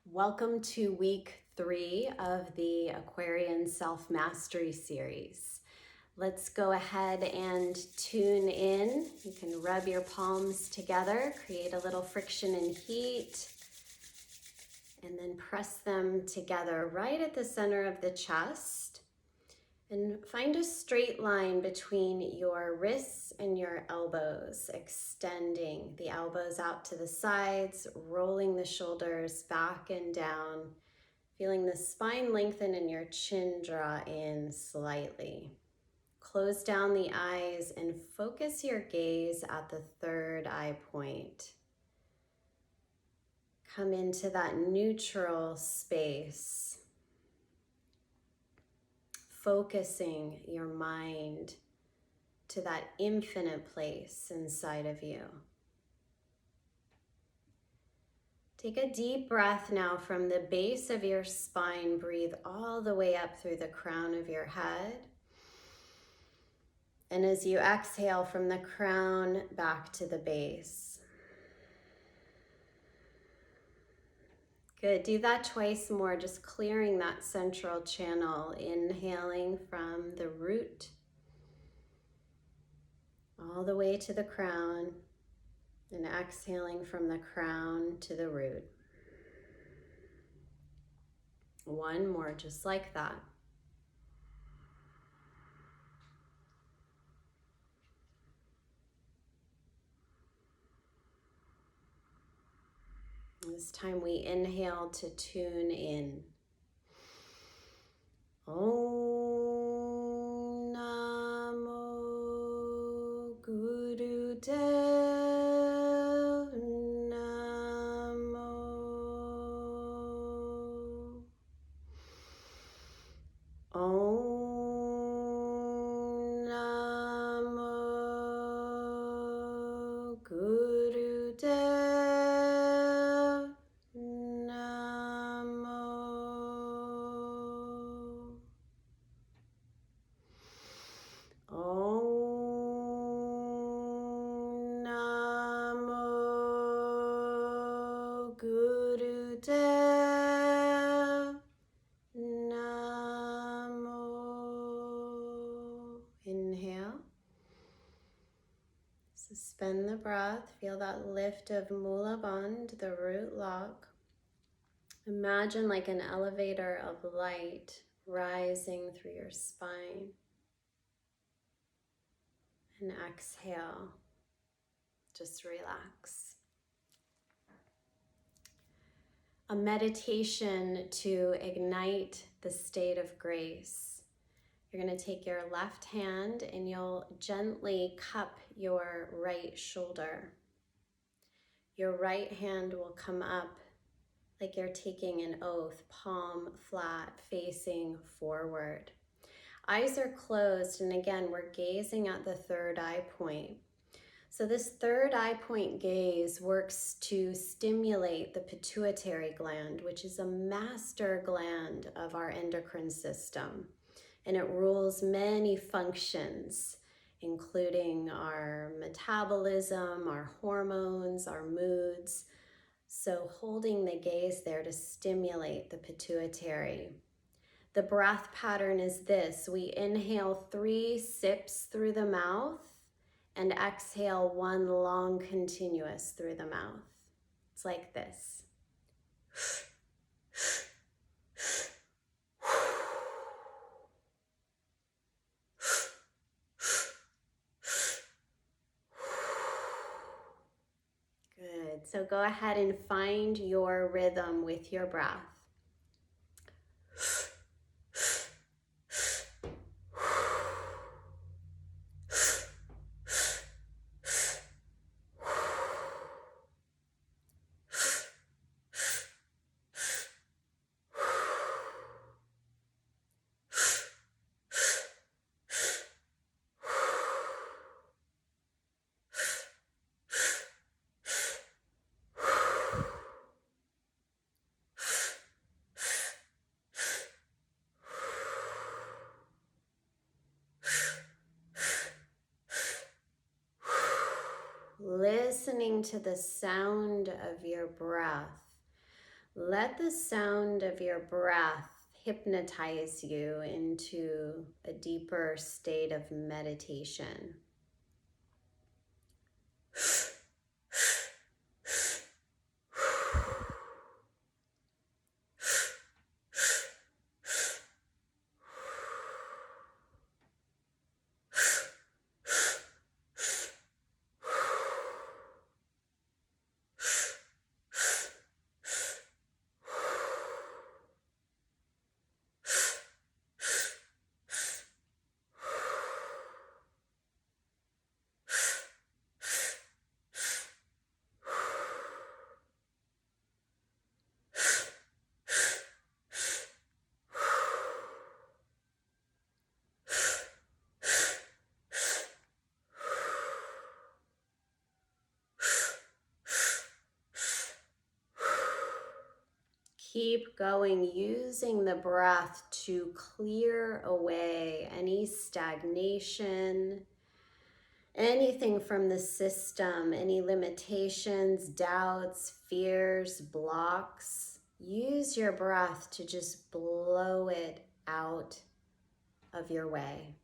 Welcome to week 3 of the Aquarian Self-Mastery series. Let's go ahead and tune in. You can rub your palms together, create a little friction and heat, and then press them together right at the center of the chest. And find a straight line between your wrists and your elbows, extending the elbows out to the sides, rolling the shoulders back and down, feeling the spine lengthen and your chin draw in slightly. Close down the eyes and focus your gaze at the third eye point. Come into that neutral space, focusing your mind to that infinite place inside of you. Take a deep breath now from the base of your spine. Breathe all the way up through the crown of your head. And as you exhale from the crown back to the base. Good, do that twice more, just clearing that central channel, inhaling from the root all the way to the crown and exhaling from the crown to the root. One more, just like that. This time we inhale to tune in. Om Namo Guru Dev Namo. Om Namo Guru Dev. Inhale. Suspend the breath. Feel that lift of Mula Bandha, the root lock. Imagine like an elevator of light rising through your spine. And exhale. Just relax. A meditation to ignite the state of grace. You're going to take your left hand and you'll gently cup your right shoulder. Your right hand will come up like you're taking an oath, palm flat, facing forward. Eyes are closed, and again, we're gazing at the third eye point. So this third eye point gaze works to stimulate the pituitary gland, which is a master gland of our endocrine system. And it rules many functions, including our metabolism, our hormones, our moods. So holding the gaze there to stimulate the pituitary. The breath pattern is this. We inhale 3 sips through the mouth and exhale 1 long continuous through the mouth. It's like this. Good. So go ahead and find your rhythm with your breath. Listening to the sound of your breath, Let the sound of your breath hypnotize you into a deeper state of meditation. Keep going, using the breath to clear away any stagnation, anything from the system, any limitations, doubts, fears, blocks. Use your breath to just blow it out of your way.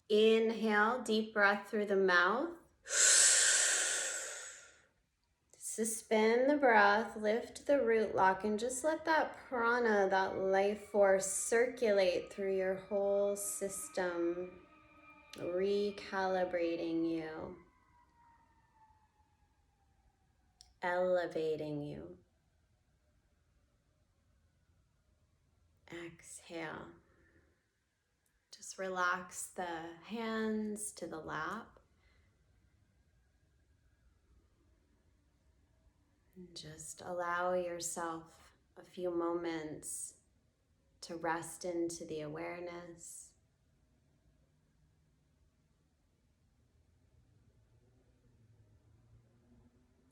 Inhale, deep breath through the mouth. Suspend the breath, lift the root lock, and just let that prana, that life force, circulate through your whole system, recalibrating you, elevating you. Exhale. Just relax the hands to the lap. And just allow yourself a few moments to rest into the awareness.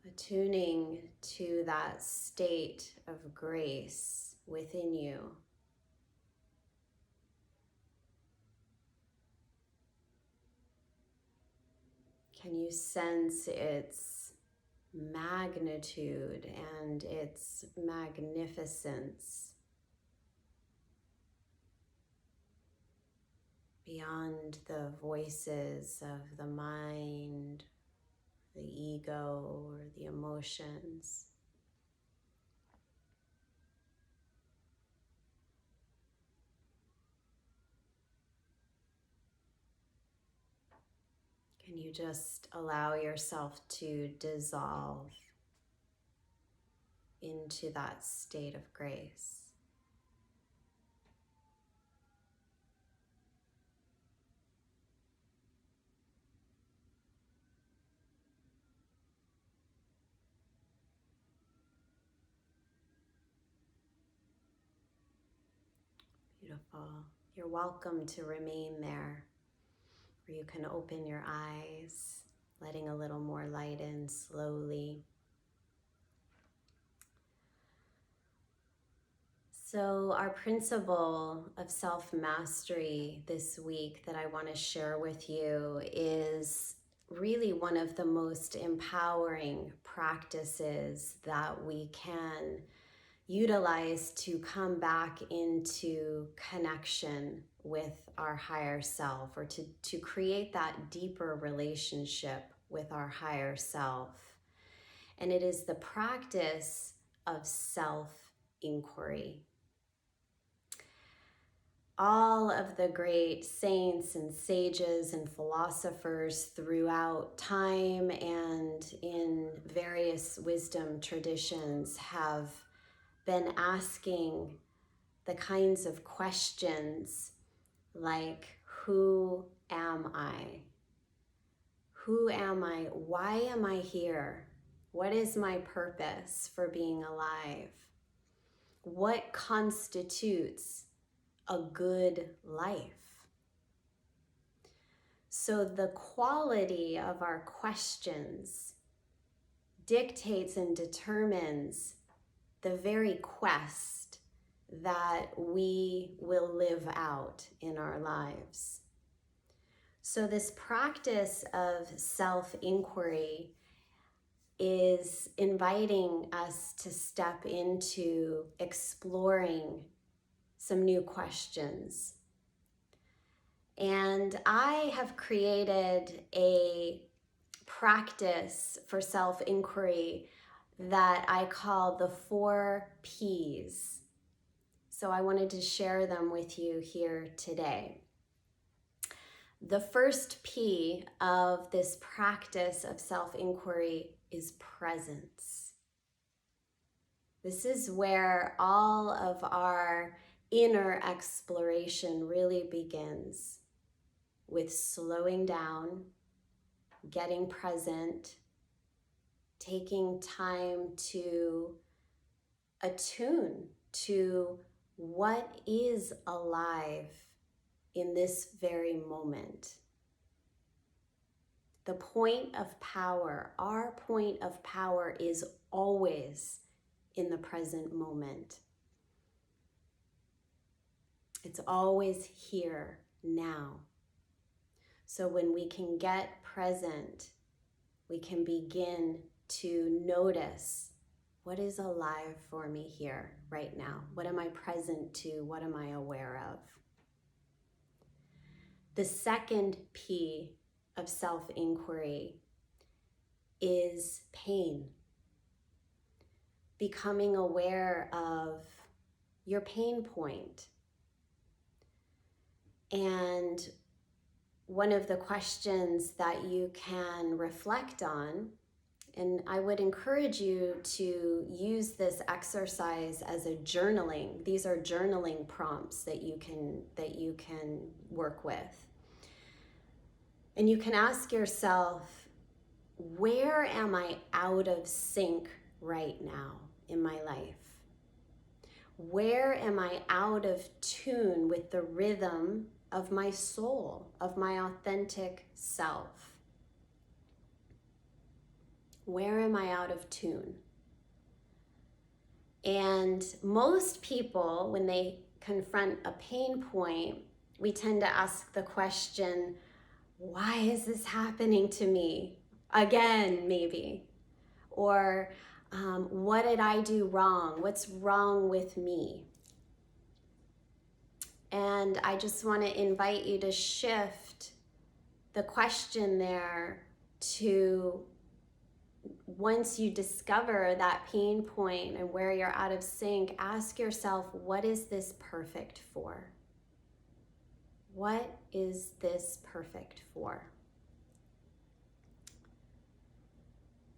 Attuning to that state of grace within you. Can you sense its magnitude and its magnificence beyond the voices of the mind, the ego, or the emotions? Can you just allow yourself to dissolve into that state of grace? Beautiful. You're welcome to remain there, or you can open your eyes, letting a little more light in slowly. So our principle of self-mastery this week that I want to share with you is really one of the most empowering practices that we can utilize to come back into connection with our higher self, or to create that deeper relationship with our higher self. And it is the practice of self-inquiry. all of the great saints and sages and philosophers throughout time and in various wisdom traditions have been asking the kinds of questions like, who am I? Who am I? Why am I here? What is my purpose for being alive? What constitutes a good life? So the quality of our questions dictates and determines the very quest that we will live out in our lives. So this practice of self-inquiry is inviting us to step into exploring some new questions. And I have created a practice for self-inquiry that I call the 4 Ps. So I wanted to share them with you here today. The first P of this practice of self-inquiry is presence. This is where all of our inner exploration really begins, with slowing down, getting present, taking time to attune to what is alive in this very moment. The point of power, our point of power, is always in the present moment. It's always here now. So when we can get present, we can begin to notice what is alive for me here right now. What am I present to? What am I aware of? The second P of self-inquiry is pain. Becoming aware of your pain point. And one of the questions that you can reflect on, and I would encourage you to use this exercise as a journaling. These are journaling prompts that you can work with. And you can ask yourself, where am I out of sync right now in my life? Where am I out of tune with the rhythm of my soul, of my authentic self? Where am I out of tune? And most people, when they confront a pain point, we tend to ask the question, why is this happening to me? Again, maybe. Or what did I do wrong? What's wrong with me? And I just want to invite you to shift the question there to, once you discover that pain point and where you're out of sync, ask yourself, what is this perfect for? What is this perfect for?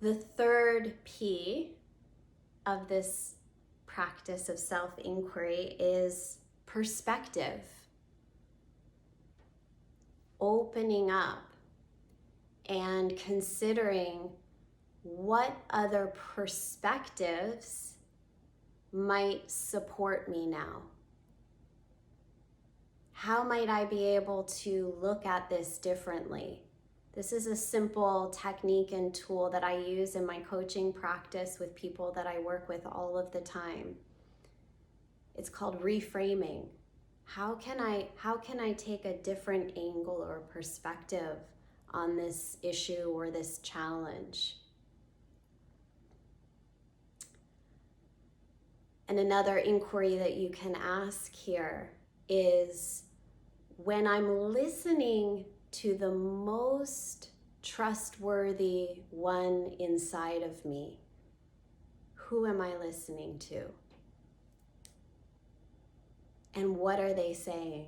The third P of this practice of self-inquiry is perspective. Opening up and considering what other perspectives might support me now. How might I be able to look at this differently? This is a simple technique and tool that I use in my coaching practice with people that I work with all of the time. It's called reframing. How can I take a different angle or perspective on this issue or this challenge? And another inquiry that you can ask here is, when I'm listening to the most trustworthy one inside of me, who am I listening to? And what are they saying?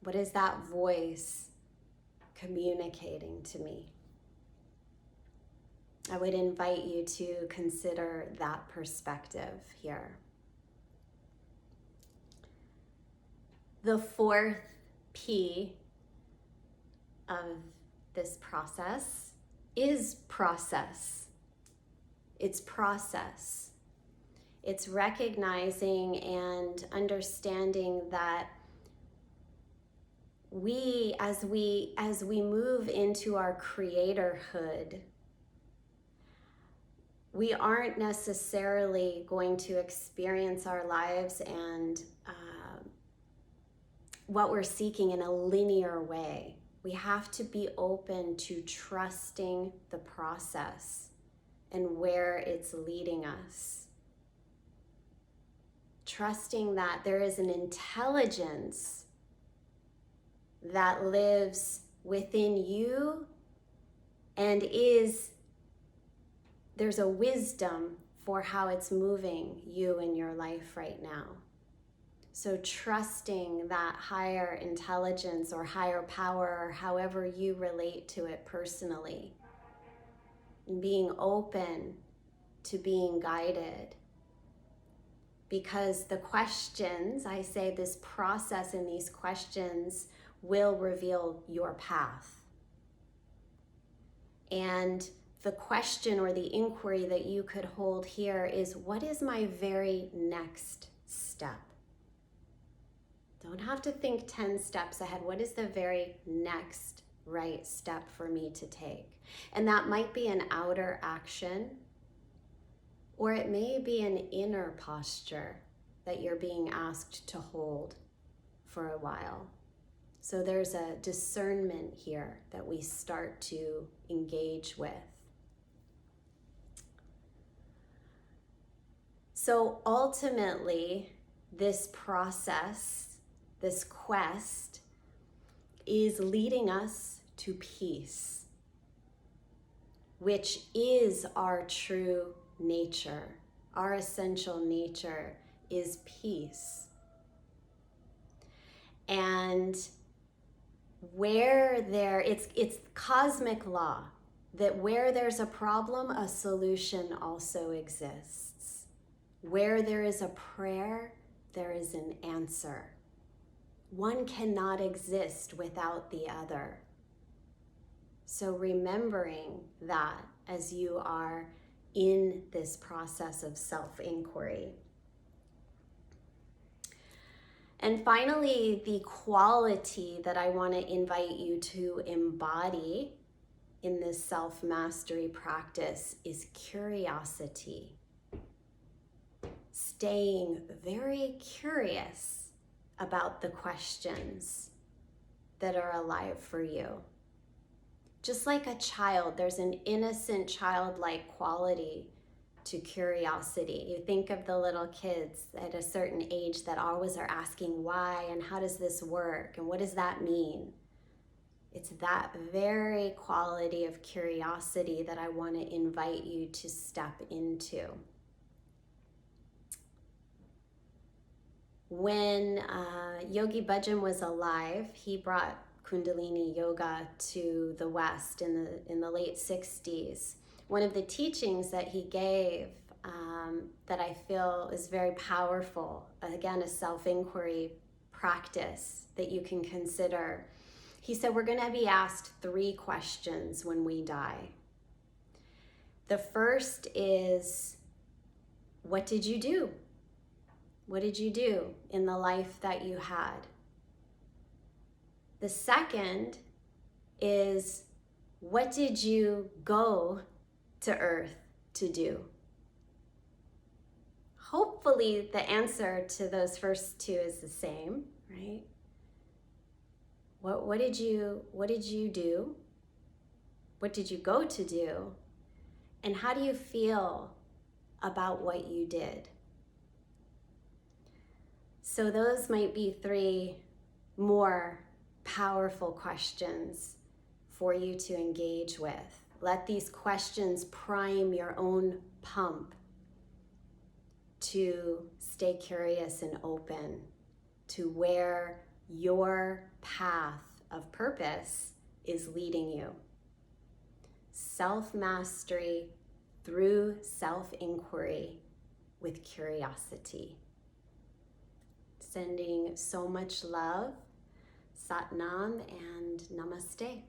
What is that voice communicating to me? I would invite you to consider that perspective here. The fourth P of this process is process. It's process. It's recognizing and understanding that as we move into our creatorhood, we aren't necessarily going to experience our lives and what we're seeking in a linear way. We have to be open to trusting the process and where it's leading us. Trusting that there is an intelligence that lives within you and there's a wisdom for how it's moving you in your life right now. So trusting that higher intelligence or higher power, or however you relate to it personally, and being open to being guided. Because the questions, I say this process and these questions will reveal your path. And the question or the inquiry that you could hold here is, what is my very next step? Don't have to think 10 steps ahead. What is the very next right step for me to take? And that might be an outer action, or it may be an inner posture that you're being asked to hold for a while. So there's a discernment here that we start to engage with. So ultimately, this process, this quest, is leading us to peace, which is our true nature. Our essential nature is peace. And it's cosmic law that where there's a problem, a solution also exists. Where there is a prayer, there is an answer. One cannot exist without the other. So remembering that as you are in this process of self-inquiry. And finally, the quality that I want to invite you to embody in this self-mastery practice is curiosity. Staying very curious about the questions that are alive for you. Just like a child, there's an innocent childlike quality to curiosity. You think of the little kids at a certain age that always are asking why and how does this work and what does that mean? It's that very quality of curiosity that I want to invite you to step into. When Yogi Bhajan was alive, he brought Kundalini yoga to the West in the late 60s. One of the teachings that he gave that I feel is very powerful, again, a self-inquiry practice that you can consider. He said, we're going to be asked 3 questions when we die. The first is, what did you do? What did you do in the life that you had? The second is, what did you go to Earth to do? Hopefully the answer to those first 2 is the same, right? What did you do? What did you go to do? And how do you feel about what you did? So those might be 3 more powerful questions for you to engage with. Let these questions prime your own pump to stay curious and open to where your path of purpose is leading you. Self-mastery through self-inquiry with curiosity. Sending so much love, Sat Nam, and Namaste.